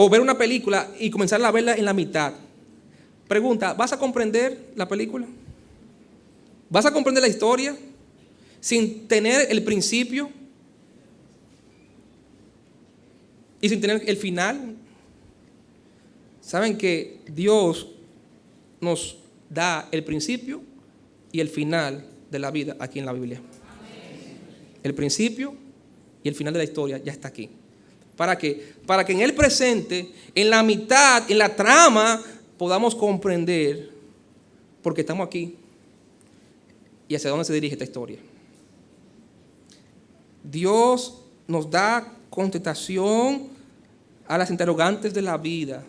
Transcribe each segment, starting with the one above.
o ver una película y comenzar a verla en la mitad. Pregunta, ¿vas a comprender la película? ¿Vas a comprender la historia sin tener el principio y sin tener el final? Saben que Dios nos da el principio y el final de la vida aquí en la Biblia. El principio y el final de la historia ya está aquí. ¿Para qué? Para que en el presente, en la mitad, en la trama, podamos comprender por qué estamos aquí y hacia dónde se dirige esta historia. Dios nos da contestación a las interrogantes de la vida.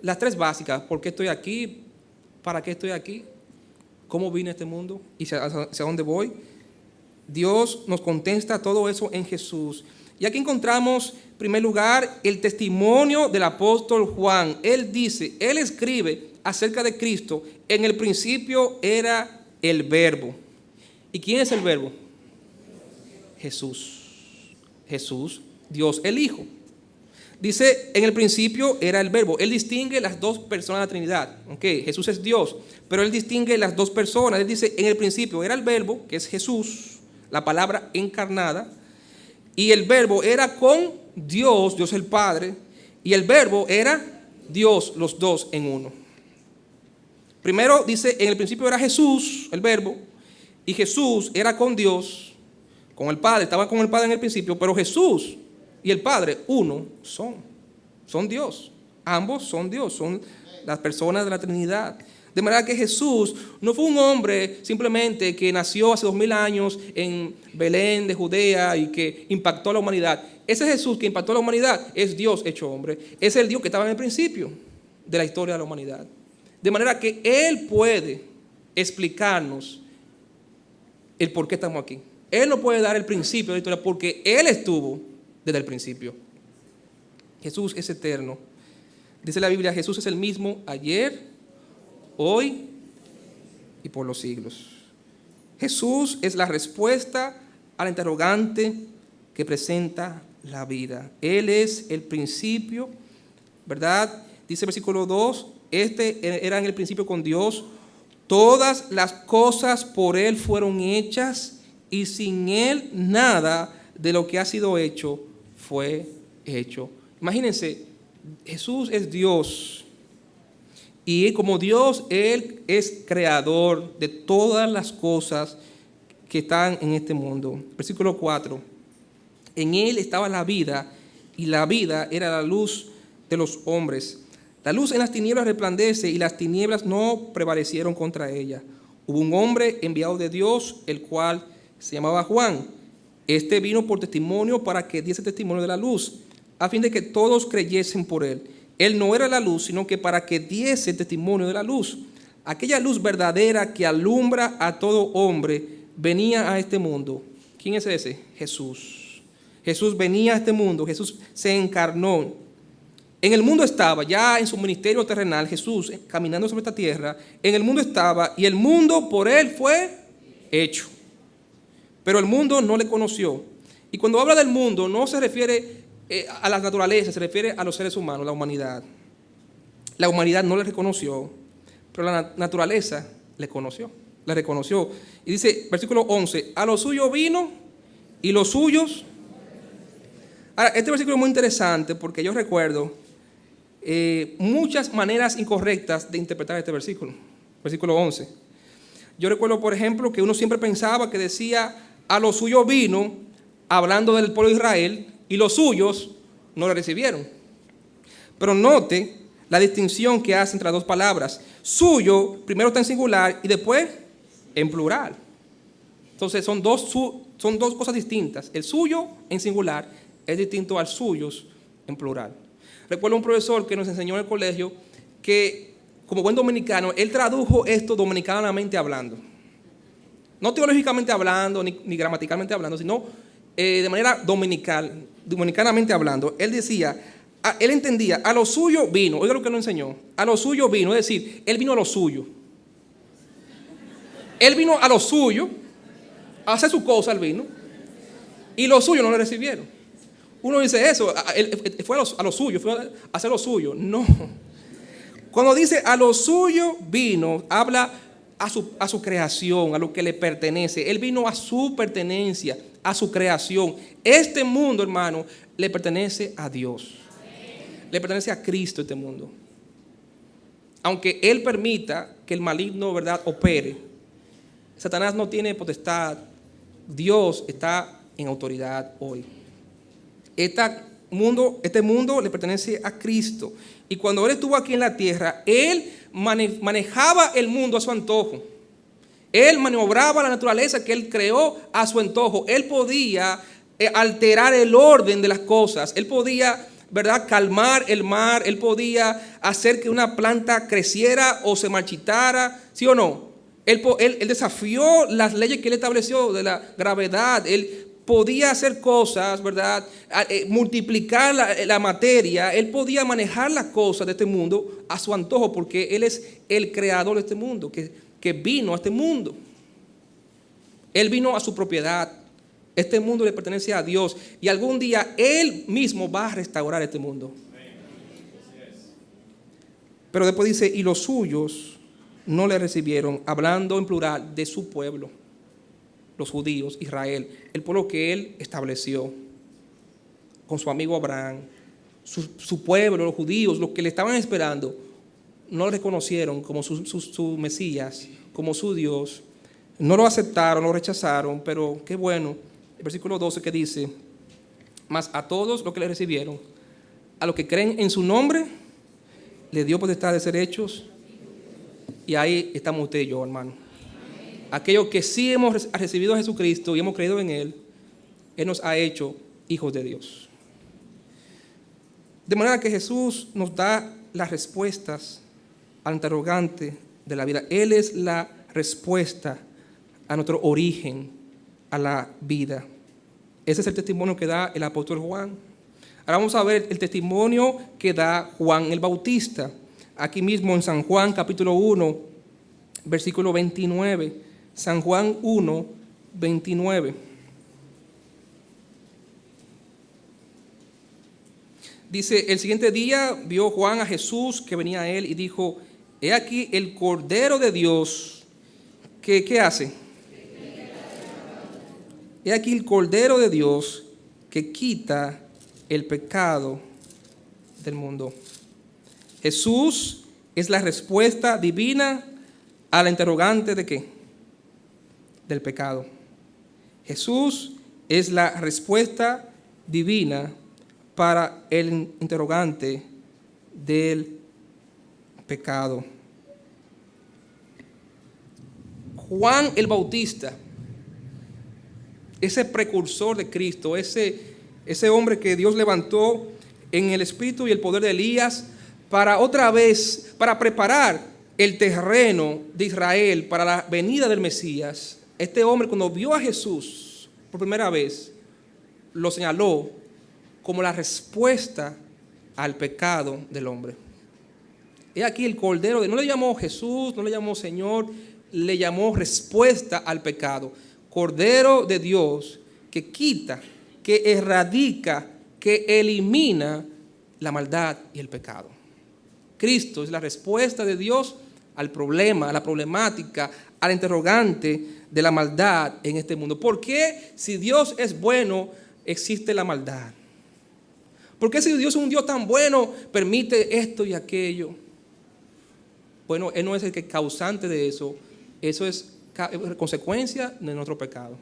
Las tres básicas: ¿por qué estoy aquí? ¿Para qué estoy aquí? ¿Cómo vine a este mundo? ¿Y hacia dónde voy? Dios nos contesta todo eso en Jesús. Y aquí encontramos, en primer lugar, el testimonio del apóstol Juan. Él dice, él escribe acerca de Cristo: en el principio era el Verbo. ¿Y quién es el Verbo? Jesús. Jesús, Dios el Hijo. Dice, en el principio era el Verbo. Él distingue las dos personas de la Trinidad. Okay, Jesús es Dios, pero él distingue las dos personas. Él dice, en el principio era el Verbo, que es Jesús, la palabra encarnada. Y el Verbo era con Dios, Dios el Padre. Y el Verbo era Dios, los dos en uno. Primero dice, en el principio era Jesús, el Verbo. Y Jesús era con Dios, con el Padre. Estaba con el Padre en el principio, pero Jesús y el Padre, uno son Dios. Ambos son Dios, son las personas de la Trinidad. De manera que Jesús no fue un hombre simplemente que nació hace 2000 años en Belén de Judea y que impactó a la humanidad. Ese Jesús que impactó a la humanidad es Dios hecho hombre. Es el Dios que estaba en el principio de la historia de la humanidad. De manera que Él puede explicarnos el por qué estamos aquí. Él nos puede dar el principio de la historia porque Él estuvo desde el principio. Jesús es eterno. Dice la Biblia, Jesús es el mismo ayer, hoy y por los siglos. Jesús es la respuesta a la interrogante que presenta la vida. Él es el principio, ¿verdad? Dice el versículo 2, era en el principio con Dios. Todas las cosas por Él fueron hechas y sin Él nada de lo que ha sido hecho fue hecho. Imagínense, Jesús es Dios y como Dios, Él es creador de todas las cosas que están en este mundo. Versículo 4, en Él estaba la vida y la vida era la luz de los hombres. La luz en las tinieblas resplandece y las tinieblas no prevalecieron contra ella. Hubo un hombre enviado de Dios, el cual se llamaba Juan. Este vino por testimonio para que diese testimonio de la luz, a fin de que todos creyesen por él. Él no era la luz, sino que para que diese testimonio de la luz. Aquella luz verdadera que alumbra a todo hombre venía a este mundo. ¿Quién es ese? Jesús. Jesús venía a este mundo, Jesús se encarnó. En el mundo estaba, ya en su ministerio terrenal, Jesús caminando sobre esta tierra, en el mundo estaba y el mundo por él fue hecho. Pero el mundo no le conoció. Y cuando habla del mundo no se refiere a la naturaleza, se refiere a los seres humanos, la humanidad. La humanidad no le reconoció, pero la naturaleza le conoció, le reconoció. Y dice, versículo 11, a lo suyo vino y los suyos. Ahora, este versículo es muy interesante porque yo recuerdo muchas maneras incorrectas de interpretar este versículo. Versículo 11. Yo recuerdo, por ejemplo, que uno siempre pensaba que decía, a lo suyo vino, hablando del pueblo de Israel, y los suyos no lo recibieron. Pero note la distinción que hace entre las dos palabras. Suyo, primero está en singular y después en plural. Entonces son dos cosas distintas. El suyo en singular es distinto al suyos en plural. Recuerdo un profesor que nos enseñó en el colegio que, como buen dominicano, él tradujo esto dominicanamente hablando. No teológicamente hablando, ni gramaticalmente hablando, sino de manera dominicanamente hablando. Él decía, él entendía, a lo suyo vino, oiga lo que nos enseñó, a lo suyo vino, es decir, él vino a lo suyo. Él vino a lo suyo, a hacer su cosa, él vino, y los suyos no le recibieron. Uno dice eso, él fue a lo suyo, fue a hacer lo suyo. No. Cuando dice a lo suyo vino, habla a su creación, a lo que le pertenece. Él vino a su pertenencia, a su creación. Este mundo, hermano, le pertenece a Dios. Le pertenece a Cristo este mundo. Aunque Él permita que el maligno, ¿verdad?, opere, Satanás no tiene potestad. Dios está en autoridad hoy. Este mundo le pertenece a Cristo. Y cuando Él estuvo aquí en la tierra, Él manejaba el mundo a su antojo. Él maniobraba la naturaleza que Él creó a su antojo. Él podía alterar el orden de las cosas. Él podía, ¿verdad?, calmar el mar. Él podía hacer que una planta creciera o se marchitara. ¿Sí o no? Él desafió las leyes que Él estableció de la gravedad. Él podía hacer cosas, ¿verdad?, multiplicar la materia. Él podía manejar las cosas de este mundo a su antojo, porque Él es el creador de este mundo, que vino a este mundo. Él vino a su propiedad. Este mundo le pertenece a Dios, y algún día Él mismo va a restaurar este mundo. Pero después dice, y los suyos no le recibieron, hablando en plural de su pueblo, los judíos, Israel, el pueblo que Él estableció con su amigo Abraham. Su pueblo, los judíos, los que le estaban esperando, no lo reconocieron como su Mesías, como su Dios. No lo aceptaron, lo rechazaron, pero qué bueno. El versículo 12 que dice, mas a todos los que le recibieron, a los que creen en su nombre, le dio potestad de ser hechos. Y ahí estamos usted y yo, hermano. Aquellos que sí hemos recibido a Jesucristo y hemos creído en Él, Él nos ha hecho hijos de Dios. De manera que Jesús nos da las respuestas al interrogante de la vida. Él es la respuesta a nuestro origen, a la vida. Ese es el testimonio que da el apóstol Juan. Ahora vamos a ver el testimonio que da Juan el Bautista. Aquí mismo en San Juan capítulo 1, versículo 29. San Juan 1, 29. Dice, el siguiente día vio Juan a Jesús que venía a él y dijo, he aquí el Cordero de Dios. ¿Qué hace? He aquí el Cordero de Dios que quita el pecado del mundo. Jesús es la respuesta divina a la interrogante ¿de qué? Del pecado. Jesús es la respuesta divina para el interrogante del pecado. Juan el Bautista, ese precursor de Cristo, ese hombre que Dios levantó en el espíritu y el poder de Elías para otra vez, para preparar el terreno de Israel para la venida del Mesías. Este hombre, cuando vio a Jesús por primera vez, lo señaló como la respuesta al pecado del hombre. He aquí el Cordero de... No le llamó Jesús, no le llamó Señor, le llamó respuesta al pecado. Cordero de Dios que quita, que erradica, que elimina la maldad y el pecado. Cristo es la respuesta de Dios al problema, a la problemática, al interrogante de la maldad en este mundo. ¿Por qué, si Dios es bueno, existe la maldad? ¿Por qué, si Dios es un Dios tan bueno, permite esto y aquello? Bueno, Él no es el que causante de eso. Eso es consecuencia de nuestro pecado.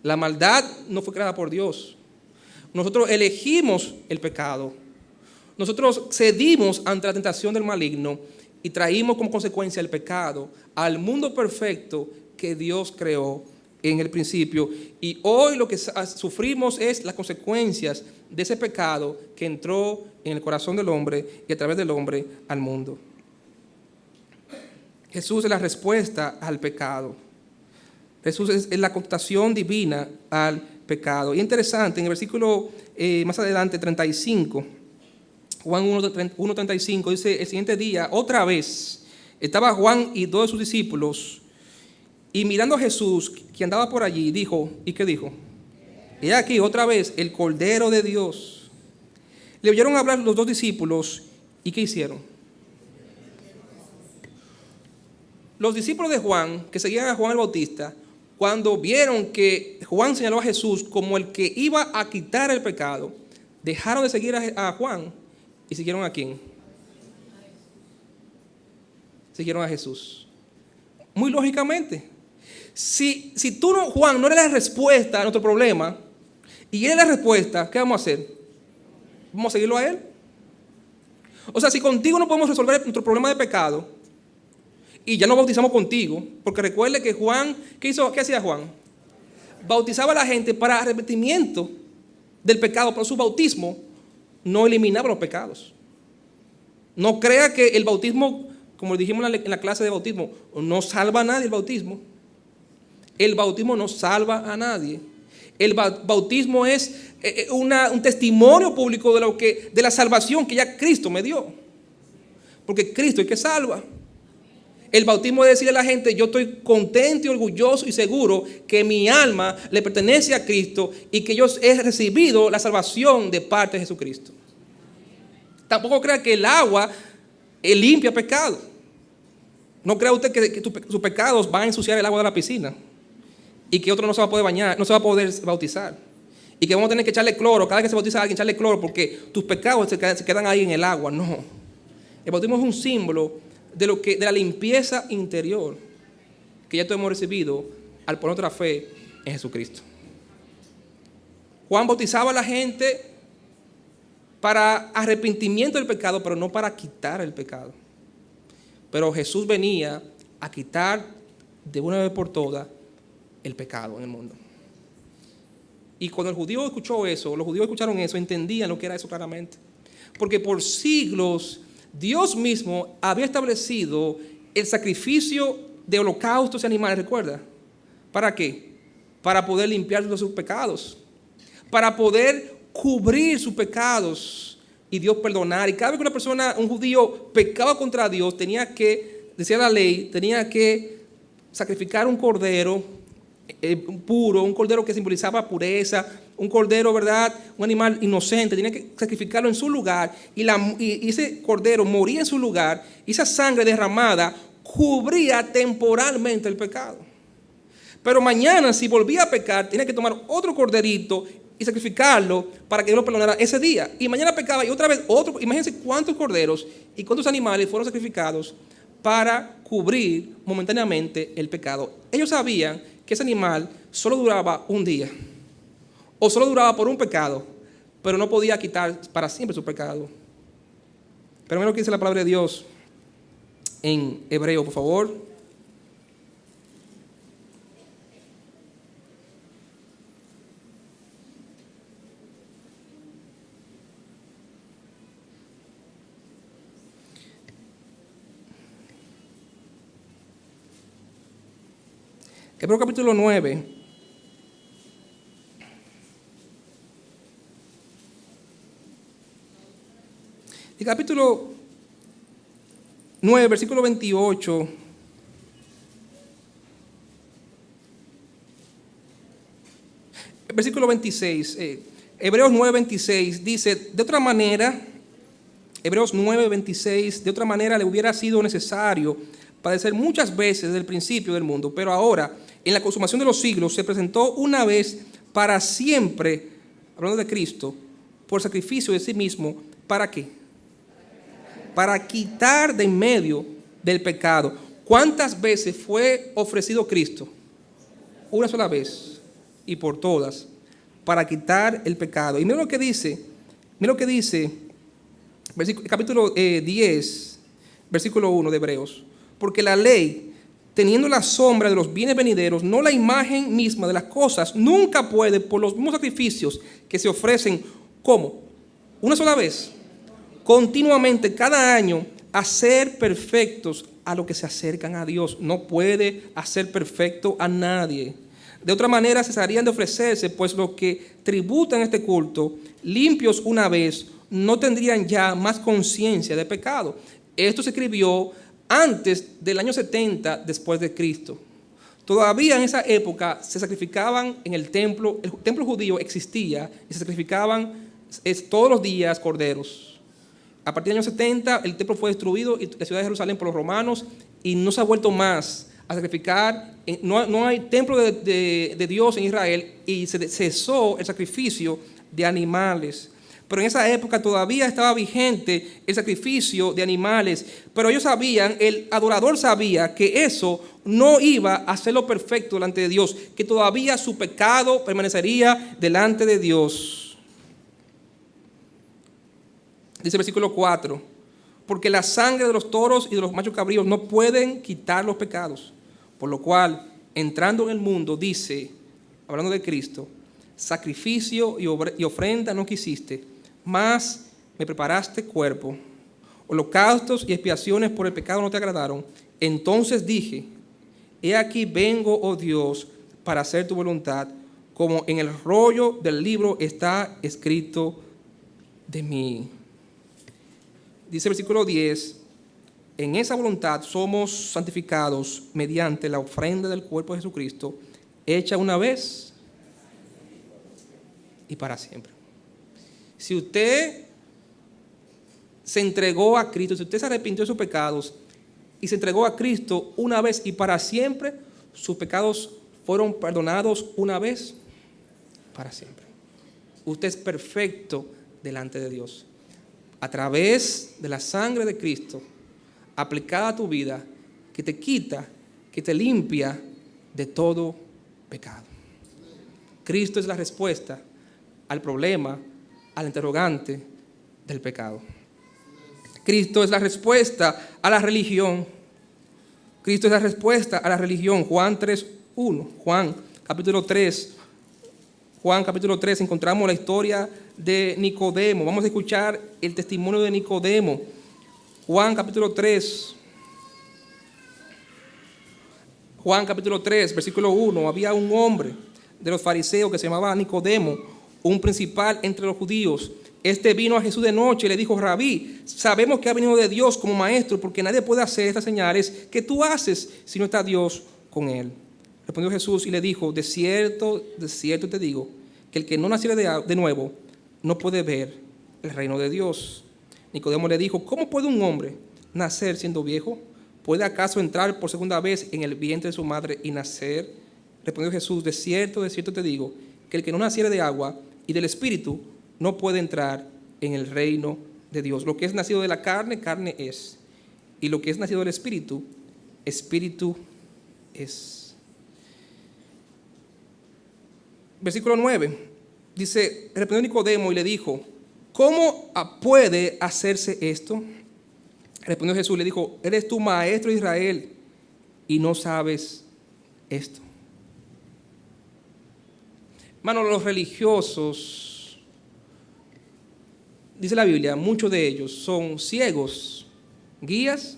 La maldad no fue creada por Dios. Nosotros elegimos el pecado. Nosotros cedimos ante la tentación del maligno y traímos como consecuencia el pecado al mundo perfecto que Dios creó en el principio. Y hoy lo que sufrimos es las consecuencias de ese pecado que entró en el corazón del hombre y a través del hombre al mundo. Jesús es la respuesta al pecado. Jesús es la contestación divina al pecado. Y interesante, en el versículo más adelante, 35, Juan 1:35, dice, el siguiente día, otra vez, estaba Juan y dos de sus discípulos, y mirando a Jesús, que andaba por allí, dijo, ¿y qué dijo? He aquí otra vez el Cordero de Dios. Le oyeron hablar los dos discípulos, ¿y qué hicieron? Los discípulos de Juan, que seguían a Juan el Bautista, cuando vieron que Juan señaló a Jesús como el que iba a quitar el pecado, dejaron de seguir a Juan y siguieron ¿a quién? Siguieron a Jesús. Muy lógicamente. Si tú no, Juan, no eres la respuesta a nuestro problema, y él es la respuesta, ¿qué vamos a hacer? ¿Vamos a seguirlo a él? O sea, si contigo no podemos resolver nuestro problema de pecado, y ya nos bautizamos contigo, porque recuerde que Juan, ¿qué hacía Juan? Bautizaba a la gente para arrepentimiento del pecado, pero su bautismo no eliminaba los pecados. No crea que el bautismo, como dijimos en la clase de bautismo, no salva a nadie el bautismo. El bautismo no salva a nadie. El bautismo es un testimonio público de la salvación que ya Cristo me dio. Porque Cristo es el que salva. El bautismo es decirle a la gente: yo estoy contento y orgulloso y seguro que mi alma le pertenece a Cristo y que yo he recibido la salvación de parte de Jesucristo. Tampoco crea que el agua limpia pecado. No crea usted que sus pecados van a ensuciar el agua de la piscina y que otro no se va a poder bañar, no se va a poder bautizar. Y que vamos a tener que echarle cloro, cada vez que se bautiza a alguien, echarle cloro porque tus pecados se quedan ahí en el agua. No. El bautismo es un símbolo de la limpieza interior que ya todos hemos recibido al poner nuestra fe en Jesucristo. Juan bautizaba a la gente para arrepentimiento del pecado, pero no para quitar el pecado. Pero Jesús venía a quitar de una vez por todas el pecado en el mundo. Y cuando el judío escuchó eso, los judíos escucharon eso, entendían lo que era eso claramente. Porque por siglos Dios mismo había establecido el sacrificio de holocaustos y animales, ¿recuerda? ¿Para qué? Para poder limpiar sus pecados, para poder cubrir sus pecados y Dios perdonar. Y cada vez que una persona, un judío, pecaba contra Dios, tenía que, decía la ley, tenía que sacrificar un cordero puro, un cordero que simbolizaba pureza, un cordero, ¿verdad? Un animal inocente, tenía que sacrificarlo en su lugar y ese cordero moría en su lugar y esa sangre derramada cubría temporalmente el pecado. Pero mañana, si volvía a pecar, tenía que tomar otro corderito y sacrificarlo para que Dios lo perdonara ese día. Y mañana pecaba y otra vez otro. Imagínense cuántos corderos y cuántos animales fueron sacrificados para cubrir momentáneamente el pecado. Ellos sabían que ese animal solo duraba un día o solo duraba por un pecado, pero no podía quitar para siempre su pecado. Pero miren lo que dice la palabra de Dios en Hebreo, por favor. Hebreo capítulo 9. El capítulo 9, versículo 28. Versículo 26. Hebreos 9, 26 dice, de otra manera, Hebreos 9, 26, de otra manera le hubiera sido necesario padecer muchas veces desde el principio del mundo, pero ahora, en la consumación de los siglos, se presentó una vez para siempre, hablando de Cristo, por sacrificio de sí mismo, ¿para qué? Para quitar de en medio del pecado. ¿Cuántas veces fue ofrecido Cristo? Una sola vez y por todas, para quitar el pecado. Y mira lo que dice, capítulo 10, versículo 1 de Hebreos. Porque la ley, teniendo la sombra de los bienes venideros, no la imagen misma de las cosas, nunca puede, por los mismos sacrificios que se ofrecen, ¿cómo? Una sola vez, continuamente, cada año, hacer perfectos a los que se acercan a Dios. No puede hacer perfecto a nadie. De otra manera, cesarían de ofrecerse, pues los que tributan este culto, limpios una vez, no tendrían ya más conciencia de pecado. Esto se escribió antes del año 70 después de Cristo. Todavía en esa época se sacrificaban en el templo judío existía y se sacrificaban todos los días corderos. A partir del año 70 el templo fue destruido y la ciudad de Jerusalén por los romanos y no se ha vuelto más a sacrificar. No hay templo de Dios en Israel y se cesó el sacrificio de animales. Pero en esa época todavía estaba vigente el sacrificio de animales. Pero ellos sabían, el adorador sabía que eso no iba a hacerlo perfecto delante de Dios, que todavía su pecado permanecería delante de Dios. Dice el versículo 4, porque la sangre de los toros y de los machos cabríos no pueden quitar los pecados, por lo cual, entrando en el mundo, dice, hablando de Cristo, sacrificio y ofrenda no quisiste, mas me preparaste cuerpo. Holocaustos y expiaciones por el pecado no te agradaron. Entonces dije, he aquí vengo, oh Dios, para hacer tu voluntad, como en el rollo del libro está escrito de mí. Dice el versículo 10, en esa voluntad somos santificados mediante la ofrenda del cuerpo de Jesucristo, hecha una vez y para siempre. Si usted se entregó a Cristo, si usted se arrepintió de sus pecados y se entregó a Cristo una vez y para siempre, sus pecados fueron perdonados una vez para siempre. Usted es perfecto delante de Dios. A través de la sangre de Cristo, aplicada a tu vida, que te quita, que te limpia de todo pecado. Cristo es la respuesta al problema, al interrogante del pecado. Cristo es la respuesta a la religión. Cristo es la respuesta a la religión. Juan 3:1. Juan capítulo 3 encontramos la historia de Nicodemo. Vamos a escuchar el testimonio de Nicodemo. Juan capítulo 3, versículo 1. Había un hombre de los fariseos que se llamaba Nicodemo, un principal entre los judíos. Este vino a Jesús de noche y le dijo, Rabí, sabemos que ha venido de Dios como maestro, porque nadie puede hacer estas señales que tú haces si no está Dios con él. Respondió Jesús y le dijo, de cierto te digo, que el que no naciere de nuevo no puede ver el reino de Dios. Nicodemo le dijo, ¿cómo puede un hombre nacer siendo viejo? ¿Puede acaso entrar por segunda vez en el vientre de su madre y nacer? Respondió Jesús, de cierto te digo, que el que no naciere de agua y del Espíritu no puede entrar en el reino de Dios. Lo que es nacido de la carne, carne es. Y lo que es nacido del Espíritu, Espíritu es. Versículo 9. Dice, respondió Nicodemo y le dijo, ¿cómo puede hacerse esto? Respondió Jesús, le dijo, ¿eres tú maestro de Israel y no sabes esto? Hermano, los religiosos, dice la Biblia, muchos de ellos son ciegos, guías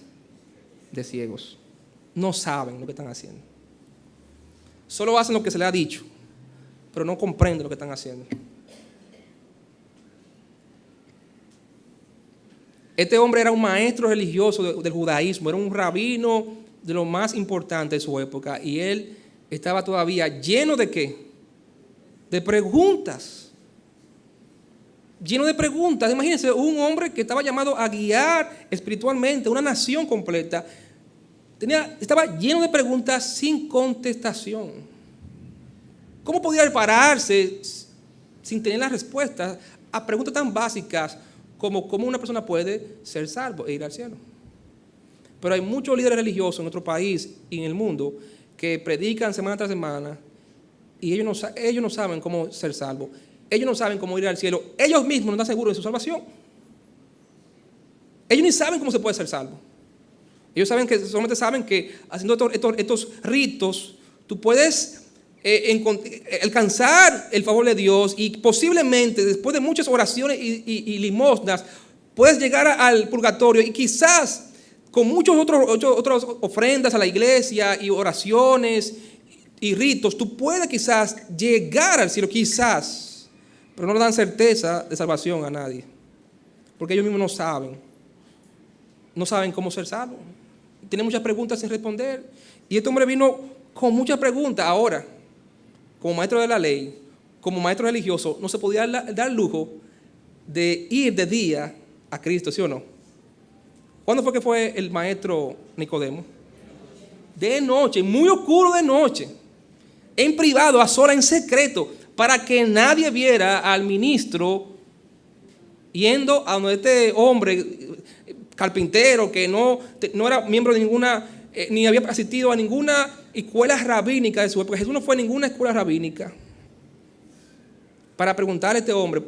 de ciegos. No saben lo que están haciendo. Solo hacen lo que se les ha dicho, pero no comprenden lo que están haciendo. Este hombre era un maestro religioso del judaísmo, era un rabino de lo más importante de su época, y él estaba todavía lleno de ¿qué? De preguntas. Lleno de preguntas. Imagínense, un hombre que estaba llamado a guiar espiritualmente una nación completa, estaba lleno de preguntas sin contestación. ¿Cómo podía pararse sin tener las respuestas a preguntas tan básicas como cómo una persona puede ser salvo e ir al cielo? Pero hay muchos líderes religiosos en nuestro país y en el mundo que predican semana tras semana y ellos no saben cómo ser salvos. Ellos no saben cómo ir al cielo. Ellos mismos no están seguros de su salvación. Ellos ni saben cómo se puede ser salvo. Ellos solamente saben que haciendo estos ritos tú puedes alcanzar el favor de Dios y posiblemente después de muchas oraciones y limosnas puedes llegar al purgatorio y quizás con muchas otras ofrendas a la iglesia y oraciones y ritos tú puedes quizás llegar al cielo, quizás, pero no le dan certeza de salvación a nadie porque ellos mismos no saben cómo ser salvos. Tienen muchas preguntas sin responder y este hombre vino con muchas preguntas. Ahora, como maestro de la ley, como maestro religioso, no se podía dar lujo de ir de día a Cristo, ¿sí o no? ¿Cuándo fue que fue el maestro Nicodemo? De noche, muy oscuro de noche, en privado, a solas, en secreto, para que nadie viera al ministro yendo a donde este hombre carpintero que no era miembro de ninguna, ni había asistido a ninguna escuela rabínica de su época. Jesús no fue a ninguna escuela rabínica para preguntarle a este hombre,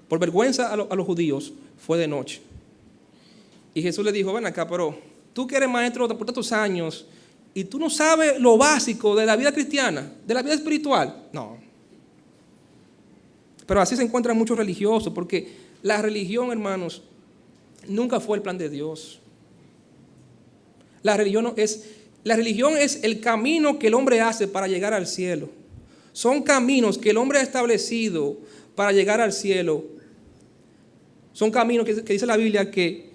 por vergüenza a los judíos, fue de noche. Y Jesús le dijo, ven acá, pero tú que eres maestro por tantos años y tú no sabes lo básico de la vida cristiana, de la vida espiritual. No. Pero así se encuentran muchos religiosos, porque la religión, hermanos, nunca fue el plan de Dios. La religión es el camino que el hombre hace para llegar al cielo. Son caminos que el hombre ha establecido para llegar al cielo. Son caminos que dice la Biblia que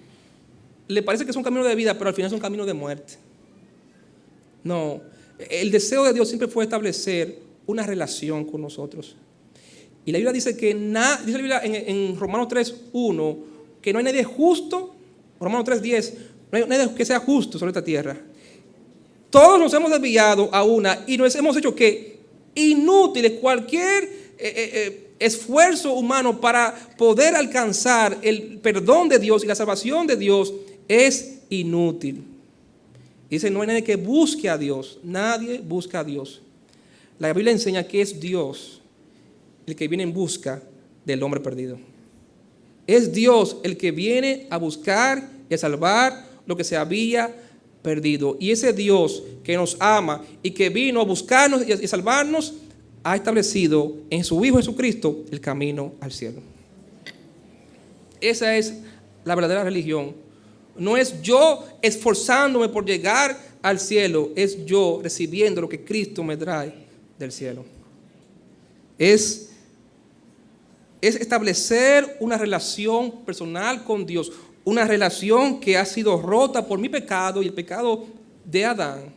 le parece que son caminos de vida, pero al final son caminos de muerte. No, el deseo de Dios siempre fue establecer una relación con nosotros. Y la Biblia dice que dice la Biblia en Romanos 3:1 que no hay nadie justo, Romanos 3:10, no hay nadie que sea justo sobre esta tierra. Todos nos hemos desviado a una y nos hemos hecho que inútiles. Cualquier esfuerzo humano para poder alcanzar el perdón de Dios y la salvación de Dios es inútil. Dice, no hay nadie que busque a Dios. Nadie busca a Dios. La Biblia enseña que es Dios el que viene en busca del hombre perdido. Es Dios el que viene a buscar y a salvar lo que se había perdido. Y ese Dios que nos ama y que vino a buscarnos y a salvarnos, ha establecido en su Hijo Jesucristo el camino al cielo. Esa es la verdadera religión. No es yo esforzándome por llegar al cielo, es yo recibiendo lo que Cristo me trae del cielo. Es establecer una relación personal con Dios, una relación que ha sido rota por mi pecado y el pecado de Adán.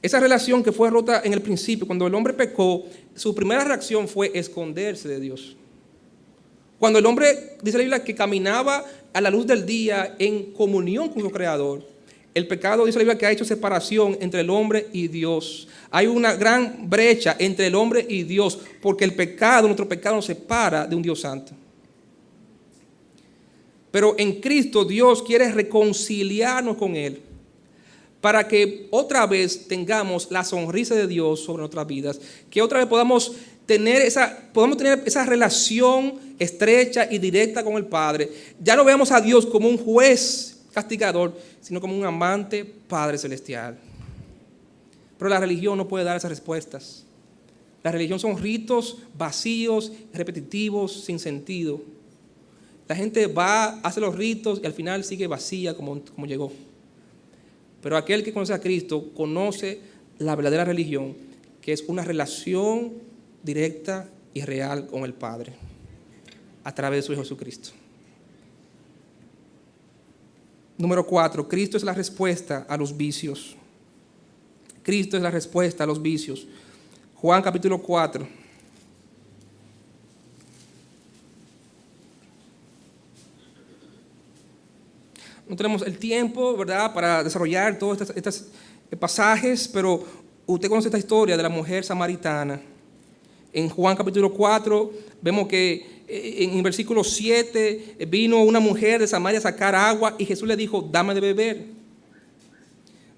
Esa relación que fue rota en el principio, cuando el hombre pecó, su primera reacción fue esconderse de Dios. Cuando el hombre, dice la Biblia, que caminaba a la luz del día en comunión con su Creador, el pecado, dice la Biblia, que ha hecho separación entre el hombre y Dios. Hay una gran brecha entre el hombre y Dios, porque el pecado, nuestro pecado, nos separa de un Dios santo. Pero en Cristo Dios quiere reconciliarnos con Él, para que otra vez tengamos la sonrisa de Dios sobre nuestras vidas, que otra vez podamos tener esa relación estrecha y directa con el Padre. Ya no veamos a Dios como un juez castigador, sino como un amante Padre celestial. Pero la religión no puede dar esas respuestas. La religión son ritos vacíos, repetitivos, sin sentido. La gente va, hace los ritos y al final sigue vacía como llegó. Pero aquel que conoce a Cristo conoce la verdadera religión, que es una relación directa y real con el Padre a través de su Hijo Jesucristo. Número 4, Cristo es la respuesta a los vicios. Cristo es la respuesta a los vicios. Juan capítulo 4. No tenemos el tiempo, ¿verdad?, para desarrollar todos estos pasajes, pero usted conoce esta historia de la mujer samaritana. En Juan capítulo 4 vemos que en el versículo 7 vino una mujer de Samaria a sacar agua y Jesús le dijo, dame de beber.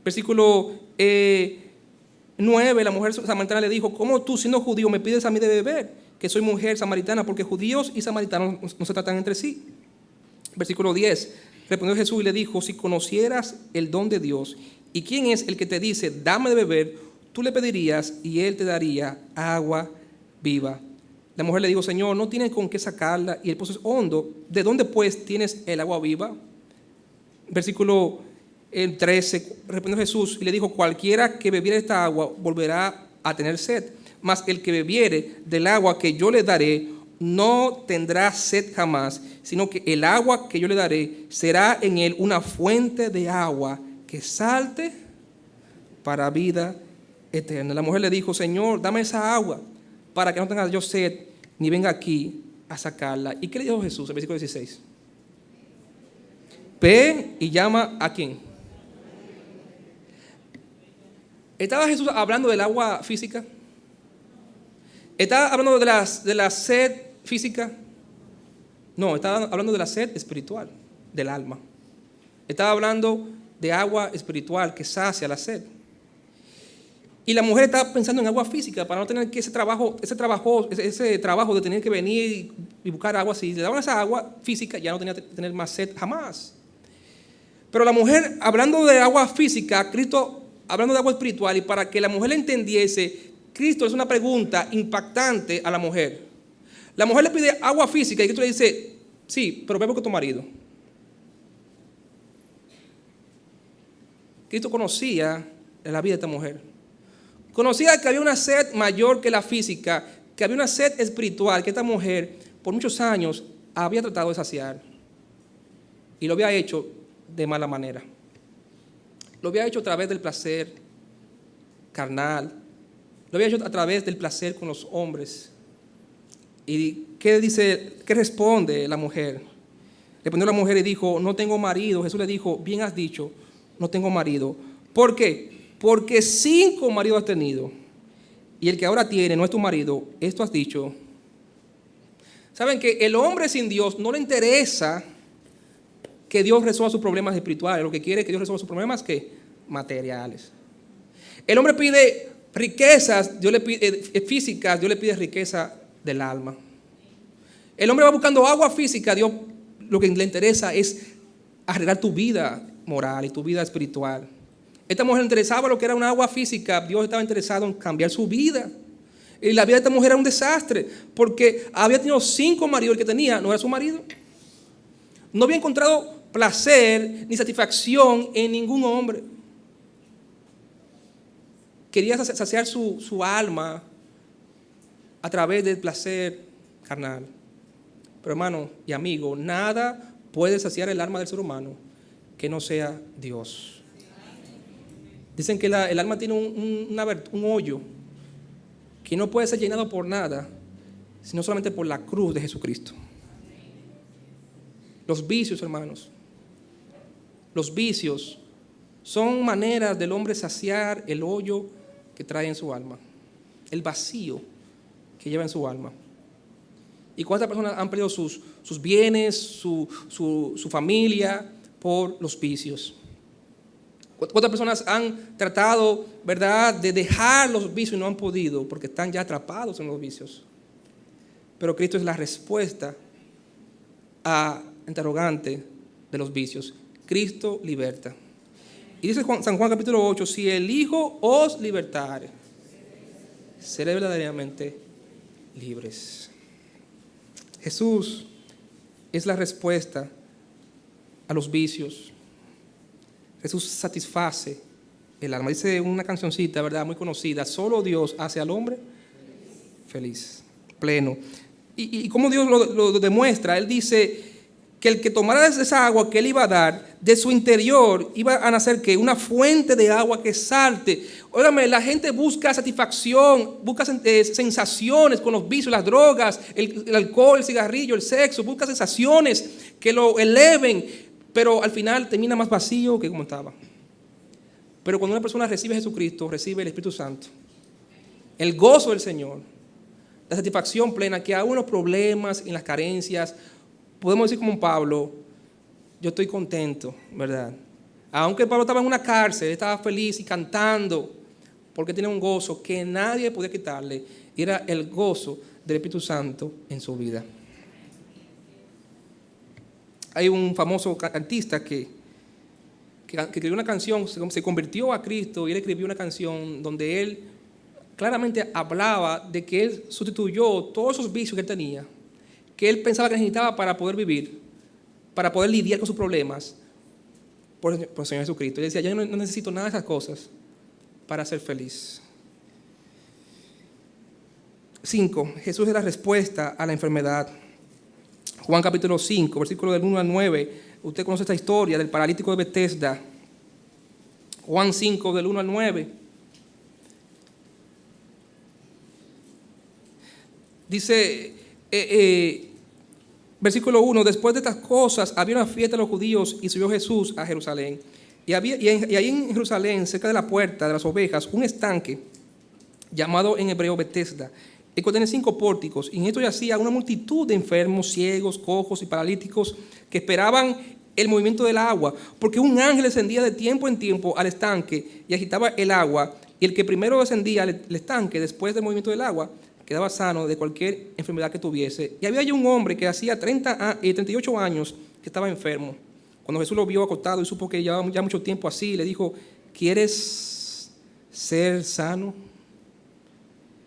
Versículo 9, la mujer samaritana le dijo, ¿cómo tú siendo judío me pides a mí de beber? Que soy mujer samaritana, porque judíos y samaritanos no se tratan entre sí. Versículo 10, respondió Jesús y le dijo, si conocieras el don de Dios y quién es el que te dice, dame de beber, tú le pedirías y él te daría agua viva. La mujer le dijo, Señor, no tienes con qué sacarla y el pozo es hondo. ¿De dónde pues tienes el agua viva? Versículo 13, respondió Jesús y le dijo, cualquiera que bebiere esta agua volverá a tener sed, mas el que bebiere del agua que yo le daré no tendrá sed jamás, sino que el agua que yo le daré será en él una fuente de agua que salte para vida eterna. La mujer le dijo: Señor, dame esa agua para que no tenga yo sed, ni venga aquí a sacarla. ¿Y qué le dijo Jesús en el versículo 16? Ve y llama ¿a quién? ¿Estaba Jesús hablando del agua física? ¿Estaba hablando de la sed física? No, estaba hablando de la sed espiritual, del alma. Estaba hablando de agua espiritual que sacia la sed. Y la mujer estaba pensando en agua física para no tener que ese trabajo de tener que venir y buscar agua. Si le daban esa agua física, ya no tenía que tener más sed jamás. Pero la mujer, hablando de agua física, Cristo hablando de agua espiritual, y para que la mujer le entendiese, Cristo es una pregunta impactante a la mujer. La mujer le pide agua física y Cristo le dice: sí, pero bebe con tu marido. Cristo conocía la vida de esta mujer. Conocía que había una sed mayor que la física, que había una sed espiritual que esta mujer por muchos años había tratado de saciar. Y lo había hecho de mala manera. Lo había hecho a través del placer carnal. Lo había hecho a través del placer con los hombres. ¿Y qué dice? ¿Qué responde la mujer? Respondió la mujer y dijo: no tengo marido. Jesús le dijo: bien has dicho, no tengo marido. ¿Por qué? Porque 5 maridos has tenido, y el que ahora tiene no es tu marido. Esto has dicho. ¿Saben que el hombre sin Dios no le interesa que Dios resuelva sus problemas espirituales? Lo que quiere es que Dios resuelva sus problemas, ¿qué? Materiales. El hombre pide riquezas, Dios le pide físicas, Dios le pide riqueza del alma. El hombre va buscando agua física, Dios lo que le interesa es arreglar tu vida moral y tu vida espiritual. Esta mujer le interesaba lo que era una agua física, Dios estaba interesado en cambiar su vida. Y la vida de esta mujer era un desastre, porque había tenido 5 maridos, el que tenía no era su marido. No había encontrado placer ni satisfacción en ningún hombre. Quería saciar su alma a través del placer carnal. Pero hermano y amigo, nada puede saciar el alma del ser humano que no sea Dios. Dicen que el alma tiene un hoyo que no puede ser llenado por nada, sino solamente por la cruz de Jesucristo. Los vicios, hermanos, los vicios son maneras del hombre saciar el hoyo que trae en su alma, el vacío que lleva en su alma. ¿Y cuántas personas han perdido sus bienes, su familia por los vicios? ¿Cuántas personas han tratado, verdad, de dejar los vicios y no han podido porque están ya atrapados en los vicios? Pero Cristo es la respuesta a interrogante de los vicios. Cristo liberta. Y dice San Juan capítulo 8: si el Hijo os libertare, seré verdaderamente libres. Jesús es la respuesta a los vicios. Jesús satisface el alma. Dice una cancioncita, ¿verdad?, muy conocida: solo Dios hace al hombre feliz, pleno. Y cómo Dios lo demuestra. Él dice que el que tomara esa agua que Él iba a dar, de su interior iba a nacer ¿qué? Una fuente de agua que salte. Óigame, la gente busca satisfacción, busca sensaciones con los vicios, las drogas, el alcohol, el cigarrillo, el sexo. Busca sensaciones que lo eleven, pero al final termina más vacío que como estaba. Pero cuando una persona recibe a Jesucristo, recibe el Espíritu Santo, el gozo del Señor, la satisfacción plena, que aún en los problemas, en las carencias, podemos decir como Pablo: yo estoy contento, ¿verdad? Aunque Pablo estaba en una cárcel, estaba feliz y cantando, porque tenía un gozo que nadie podía quitarle, y era el gozo del Espíritu Santo en su vida. Hay un famoso artista que escribió una canción, se convirtió a Cristo, y él escribió una canción donde él claramente hablaba de que él sustituyó todos esos vicios que él tenía, que él pensaba que necesitaba para poder vivir, para poder lidiar con sus problemas, por el Señor Jesucristo. Él decía: yo no necesito nada de esas cosas para ser feliz. 5. Jesús es la respuesta a la enfermedad. Juan capítulo 5, versículo del 1 al 9. Usted conoce esta historia del paralítico de Betesda. Juan 5, del 1 al 9. Dice, versículo 1, después de estas cosas había una fiesta de los judíos y subió Jesús a Jerusalén. Y ahí en Jerusalén, cerca de la puerta de las ovejas, un estanque llamado en hebreo Betesda, el cual tiene 5 pórticos, y en esto yacía una multitud de enfermos, ciegos, cojos y paralíticos que esperaban el movimiento del agua, porque un ángel descendía de tiempo en tiempo al estanque y agitaba el agua, y el que primero descendía al estanque después del movimiento del agua quedaba sano de cualquier enfermedad que tuviese. Y había allí un hombre que hacía 38 años que estaba enfermo. Cuando Jesús lo vio acostado y supo que llevaba ya mucho tiempo así, le dijo, ¿quieres ser sano?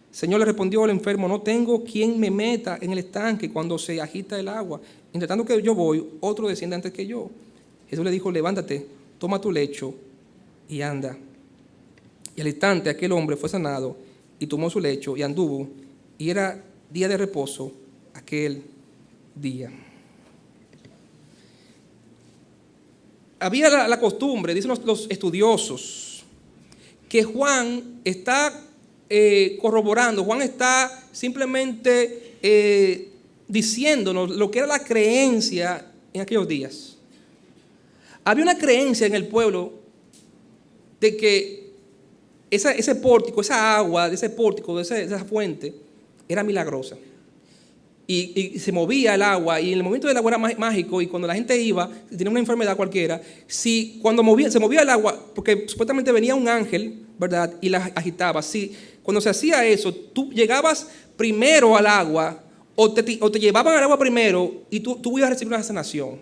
Señor, le respondió el enfermo, no tengo quien me meta en el estanque cuando se agita el agua. Entre tanto que yo voy, otro desciende antes que yo. Jesús le dijo, levántate, toma tu lecho y anda. Y al instante aquel hombre fue sanado y tomó su lecho y anduvo. Y era día de reposo aquel día. Había la costumbre, dicen los estudiosos, que Juan está corroborando, Juan está simplemente diciéndonos lo que era la creencia en aquellos días. Había una creencia en el pueblo de que ese pórtico, esa agua de ese pórtico, de esa fuente, era milagrosa. Y se movía el agua, y en el momento del agua era mágico, y cuando la gente iba, si tenía una enfermedad cualquiera, cuando se movía el agua, porque supuestamente venía un ángel, ¿verdad?, y la agitaba. Cuando se hacía eso, tú llegabas primero al agua, o te llevaban al agua primero, y tú ibas a recibir una sanación.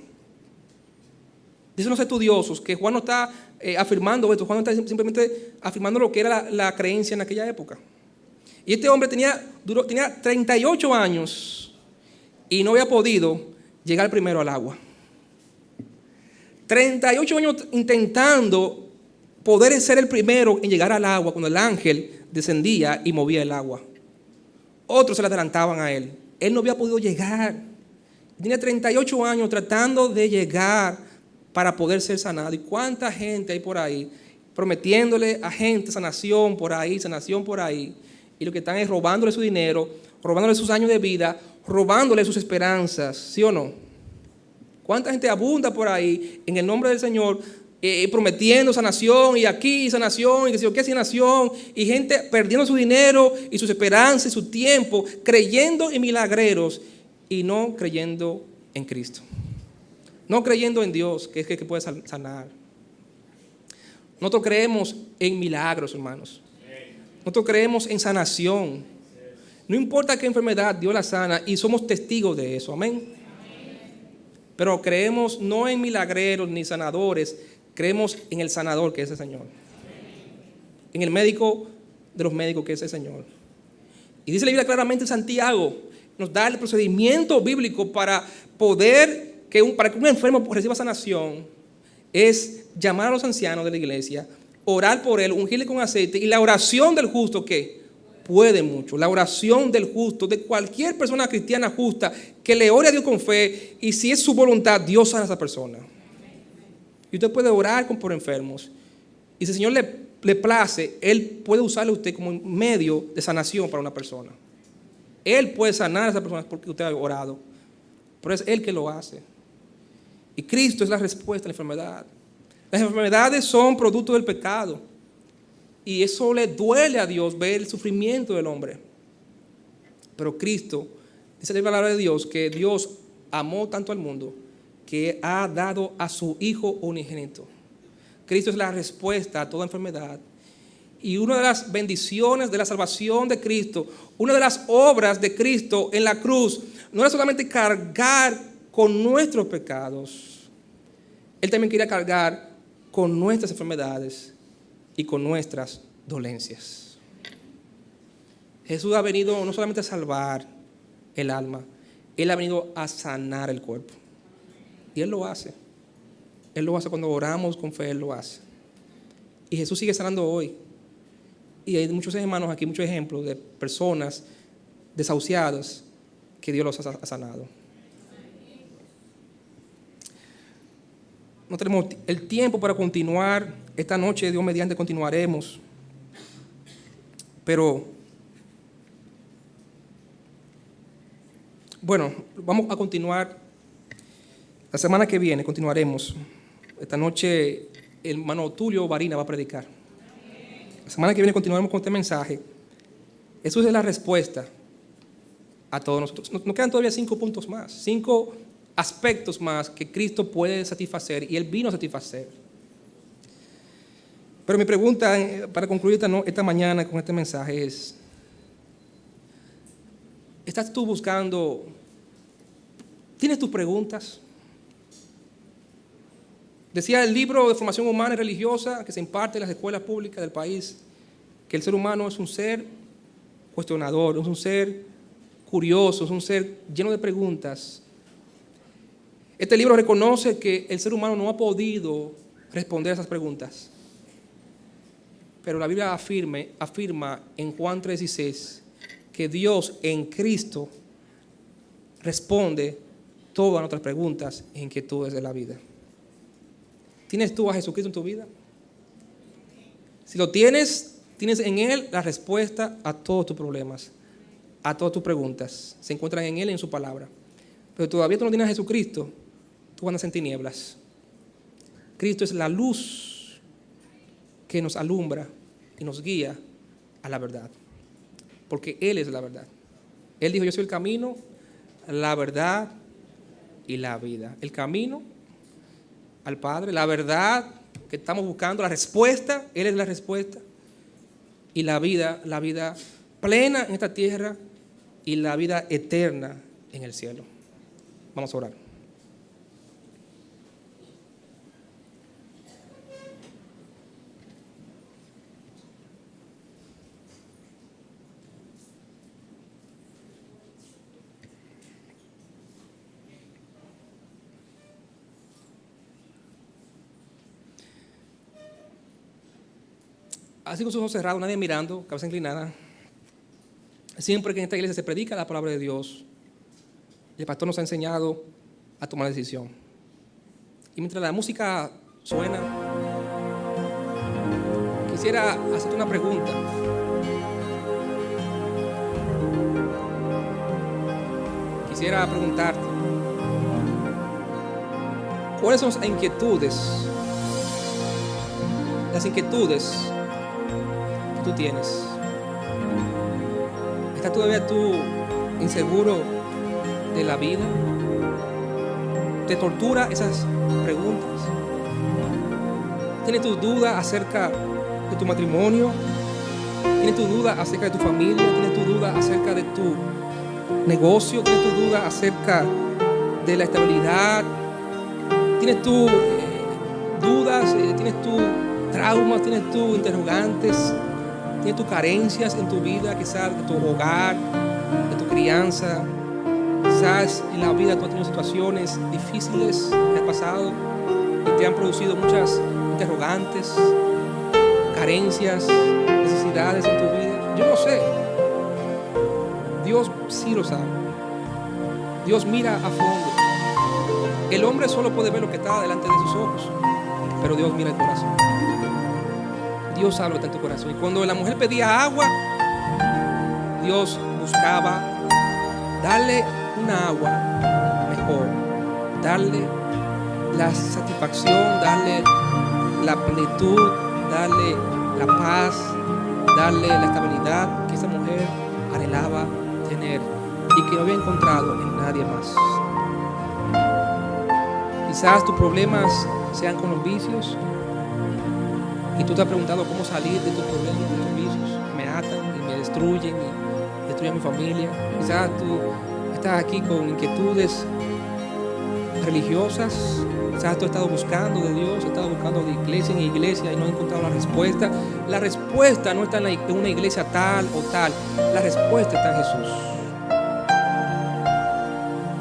Dicen los estudiosos que Juan no está afirmando esto, Juan no está simplemente afirmando lo que era la creencia en aquella época. Y este hombre tenía 38 años y no había podido llegar primero al agua. 38 años intentando poder ser el primero en llegar al agua cuando el ángel descendía y movía el agua. Otros se le adelantaban a él. Él no había podido llegar. Tenía 38 años tratando de llegar para poder ser sanado. ¿Y cuánta gente hay por ahí prometiéndole a gente sanación por ahí, sanación por ahí? Y lo que están es robándole su dinero, robándole sus años de vida, robándole sus esperanzas, ¿sí o no? ¿Cuánta gente abunda por ahí en el nombre del Señor prometiendo sanación y aquí sanación y que sé yo qué sanación, y gente perdiendo su dinero y sus esperanzas y su tiempo creyendo en milagreros y no creyendo en Cristo, no creyendo en Dios que es el que puede sanar? Nosotros creemos en milagros, hermanos. Nosotros creemos en sanación. No importa qué enfermedad, Dios la sana y somos testigos de eso. Amén. Pero creemos no en milagreros ni sanadores, creemos en el sanador que es el Señor. En el médico de los médicos que es el Señor. Y dice la Biblia claramente en Santiago, nos da el procedimiento bíblico para para que un enfermo reciba sanación, es llamar a los ancianos de la iglesia, orar por él, ungirle con aceite, y la oración del justo, ¿qué? Puede mucho. La oración del justo, de cualquier persona cristiana justa, que le ore a Dios con fe, y si es su voluntad, Dios sana a esa persona. Y usted puede orar por enfermos. Y si el Señor le place, Él puede usarle a usted como medio de sanación para una persona. Él puede sanar a esa persona porque usted ha orado. Pero es Él que lo hace. Y Cristo es la respuesta a la enfermedad. Las enfermedades son producto del pecado. Y eso le duele a Dios ver el sufrimiento del hombre. Pero Cristo, dice la palabra de Dios, que Dios amó tanto al mundo que ha dado a su Hijo unigénito. Cristo es la respuesta a toda enfermedad. Y una de las bendiciones de la salvación de Cristo, una de las obras de Cristo en la cruz, no era solamente cargar con nuestros pecados. Él también quería cargar con nuestras enfermedades y con nuestras dolencias. Jesús ha venido no solamente a salvar el alma, Él ha venido a sanar el cuerpo. Y Él lo hace. Él lo hace cuando oramos con fe, Él lo hace. Y Jesús sigue sanando hoy. Y hay muchos hermanos aquí, muchos ejemplos de personas desahuciadas que Dios los ha sanado. No tenemos el tiempo para continuar Esta noche, Dios mediante, continuaremos. Pero, bueno, vamos a continuar. La semana que viene continuaremos. Esta noche el hermano Tulio Varina va a predicar. La semana que viene continuaremos con este mensaje. Jesús es la respuesta a todos nosotros. Nos quedan todavía 5 puntos más, 5 aspectos más que Cristo puede satisfacer y Él vino a satisfacer. Pero mi pregunta para concluir esta mañana con este mensaje es: ¿estás tú buscando? ¿Tienes tus preguntas? Decía el libro de formación humana y religiosa que se imparte en las escuelas públicas del país que el ser humano es un ser cuestionador, es un ser curioso, es un ser lleno de preguntas. Este libro reconoce que el ser humano no ha podido responder a esas preguntas. Pero la Biblia afirma en Juan 3:16 que Dios en Cristo responde todas nuestras preguntas e inquietudes de la vida. ¿Tienes tú a Jesucristo en tu vida? Si lo tienes, tienes en Él la respuesta a todos tus problemas, a todas tus preguntas. Se encuentran en Él y en su palabra. Pero todavía tú no tienes a Jesucristo, tú andas en tinieblas. Cristo es la luz que nos alumbra y nos guía a la verdad. Porque Él es la verdad. Él dijo: yo soy el camino, la verdad y la vida. El camino al Padre, la verdad que estamos buscando, la respuesta, Él es la respuesta. Y la vida plena en esta tierra y la vida eterna en el cielo. Vamos a orar. Así con sus ojos cerrados, nadie mirando, cabeza inclinada. Siempre que en esta iglesia se predica la palabra de Dios, el pastor nos ha enseñado a tomar decisión. Y mientras la música suena, quisiera hacerte una pregunta. Quisiera preguntarte: ¿cuáles son las inquietudes que tú tienes? ¿Estás todavía tú inseguro de la vida? ¿Te tortura esas preguntas? ¿Tienes tus dudas acerca de tu matrimonio? ¿Tienes tus dudas acerca de tu familia? ¿Tienes tus dudas acerca de tu negocio? ¿Tienes tus dudas acerca de la estabilidad? ¿Tienes tus dudas? ¿Tienes tus traumas? ¿Tienes tus interrogantes? ¿Tienes tus carencias en tu vida, quizás de tu hogar, de tu crianza? Quizás en la vida tú has tenido situaciones difíciles que has pasado y te han producido muchas interrogantes, carencias, necesidades en tu vida. Yo no sé. Dios sí lo sabe. Dios mira a fondo. El hombre solo puede ver lo que está delante de sus ojos, pero Dios mira el corazón. Dios sabe lo que está en tu corazón. Y cuando la mujer pedía agua, Dios buscaba darle una agua mejor, darle la satisfacción, darle la plenitud, darle la paz, darle la estabilidad que esa mujer anhelaba tener y que no había encontrado en nadie más. Quizás tus problemas sean con los vicios y tú te has preguntado cómo salir de tus problemas, de tus vicios que me atan y me destruyen y destruyen a mi familia. Quizás tú estás aquí con inquietudes religiosas. Quizás tú has estado buscando de Dios, has estado buscando de iglesia en iglesia y no has encontrado la respuesta. La respuesta no está en una iglesia tal o tal. La respuesta está en Jesús.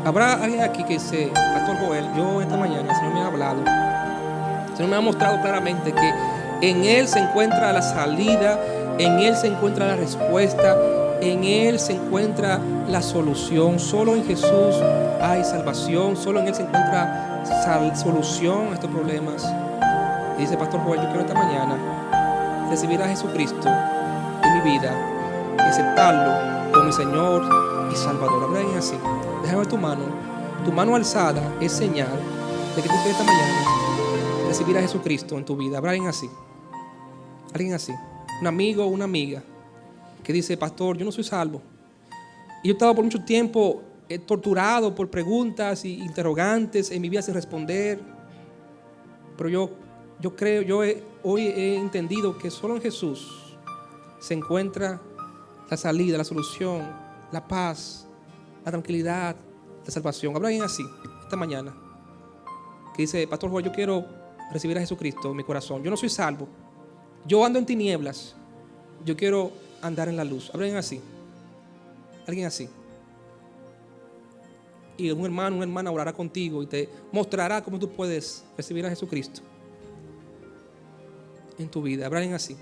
Habrá alguien aquí que dice: Pastor Joel, yo esta mañana el Señor me ha hablado. El Señor me ha mostrado claramente que en Él se encuentra la salida, en Él se encuentra la respuesta, en Él se encuentra la solución. Solo en Jesús hay salvación, solo en Él se encuentra solución a estos problemas. Y dice, Pastor Joel, yo quiero esta mañana recibir a Jesucristo en mi vida y aceptarlo como mi Señor y Salvador. Habla bien así. Déjame ver tu mano alzada es señal de que tú quieres esta mañana recibir a Jesucristo en tu vida. Habrá alguien así, un amigo o una amiga que dice, Pastor, yo no soy salvo. Y yo he estado por mucho tiempo torturado por preguntas e interrogantes en mi vida sin responder. Pero yo creo, hoy he entendido que solo en Jesús se encuentra la salida, la solución, la paz, la tranquilidad, la salvación. Habrá alguien así esta mañana que dice, Pastor Joel, yo quiero recibir a Jesucristo en mi corazón. Yo no soy salvo. Yo ando en tinieblas. Yo quiero andar en la luz. ¿Habrá alguien así? Alguien así. Y un hermano, una hermana orará contigo y te mostrará cómo tú puedes recibir a Jesucristo en tu vida. ¿Habrá alguien así?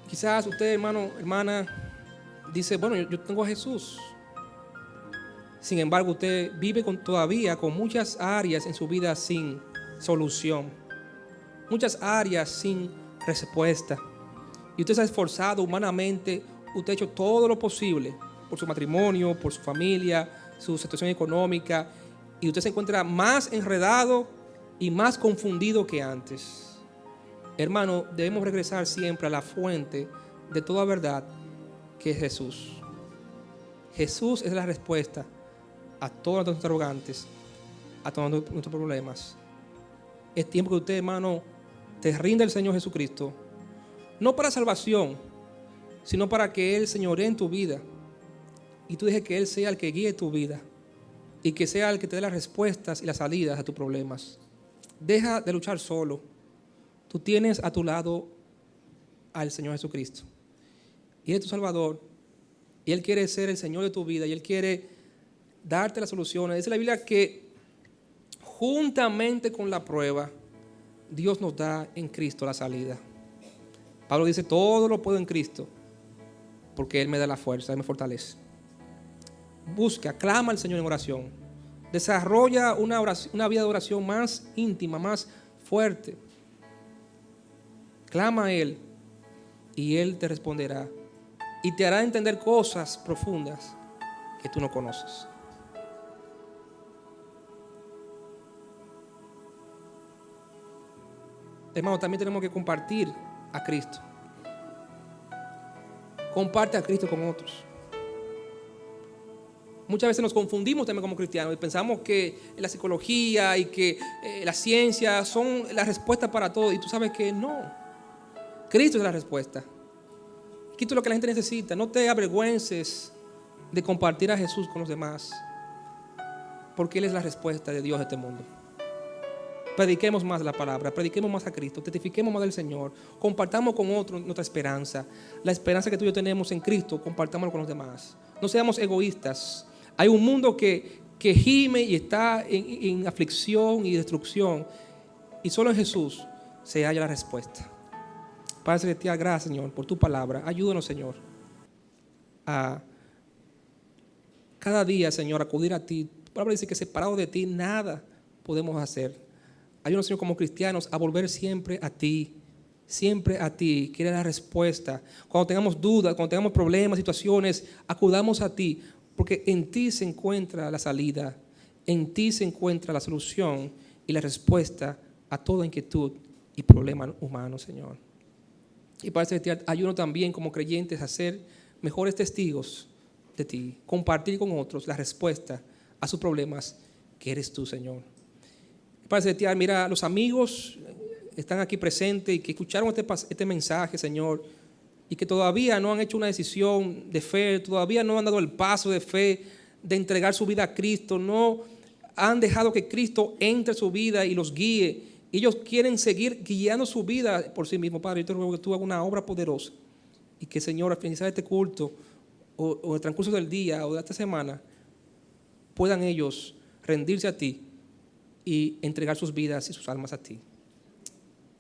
Quizás usted, hermano, hermana, dice, bueno, yo tengo a Jesús. Sin embargo, usted vive todavía con muchas áreas en su vida sin solución. Muchas áreas sin respuesta. Y usted se ha esforzado humanamente, usted ha hecho todo lo posible por su matrimonio, por su familia, su situación económica, y usted se encuentra más enredado y más confundido que antes. Hermano, debemos regresar siempre a la fuente de toda verdad, que es Jesús. Jesús es la respuesta a todos nuestros interrogantes, a todos nuestros problemas. Es tiempo que usted, hermano, te rinda al Señor Jesucristo, no para salvación, sino para que Él señoree en tu vida y tú dejes que Él sea el que guíe tu vida y que sea el que te dé las respuestas y las salidas a tus problemas. Deja de luchar solo. Tú tienes a tu lado al Señor Jesucristo y Él es tu Salvador y Él quiere ser el Señor de tu vida y Él quiere darte las soluciones. Dice la Biblia que juntamente con la prueba Dios nos da en Cristo la salida. Pablo dice, todo lo puedo en Cristo, porque Él me da la fuerza, Él me fortalece. Busca, clama al Señor en oración. Desarrolla una vida de oración más íntima, más fuerte. Clama a Él y Él te responderá. Y te hará entender cosas profundas que tú no conoces. Hermano, también tenemos que compartir a Cristo. Comparte a Cristo con otros. Muchas veces nos confundimos también como cristianos y pensamos que la psicología y que la ciencia son la respuesta para todo. Y tú sabes que no. Cristo es la respuesta. Cristo es lo que la gente necesita. No te avergüences de compartir a Jesús con los demás, porque Él es la respuesta de Dios a este mundo. Prediquemos más la palabra, prediquemos más a Cristo, testifiquemos más del Señor, compartamos con otros nuestra esperanza, la esperanza que tú y yo tenemos en Cristo, compartámoslo con los demás. No seamos egoístas. Hay un mundo que gime y está en aflicción y destrucción, y solo en Jesús se halla la respuesta. Padre Celestial, gracias, Señor, por tu palabra. Ayúdanos, Señor, a cada día, Señor, acudir a ti. Tu palabra dice que separado de ti nada podemos hacer. Ayúdanos, Señor, como cristianos a volver siempre a ti, que eres la respuesta. Cuando tengamos dudas, cuando tengamos problemas, situaciones, acudamos a ti, porque en ti se encuentra la salida, en ti se encuentra la solución y la respuesta a toda inquietud y problema humano, Señor. Y para Celestial, ayúdanos también como creyentes a ser mejores testigos de ti, compartir con otros la respuesta a sus problemas, que eres tú, Señor. Padre Celestial, mira, los amigos están aquí presentes y que escucharon este mensaje, Señor, y que todavía no han hecho una decisión de fe, todavía no han dado el paso de fe, de entregar su vida a Cristo, no han dejado que Cristo entre en su vida y los guíe. Ellos quieren seguir guiando su vida por sí mismos. Padre, yo te ruego que tú hagas una obra poderosa y que, Señor, al finalizar este culto o el transcurso del día o de esta semana, puedan ellos rendirse a ti y entregar sus vidas y sus almas a ti.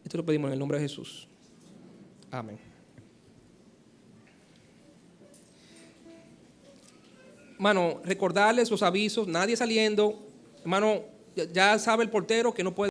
Esto lo pedimos en el nombre de Jesús. Amén. hermano, recordarles los avisos, nadie saliendo, hermano, ya sabe el portero que no puede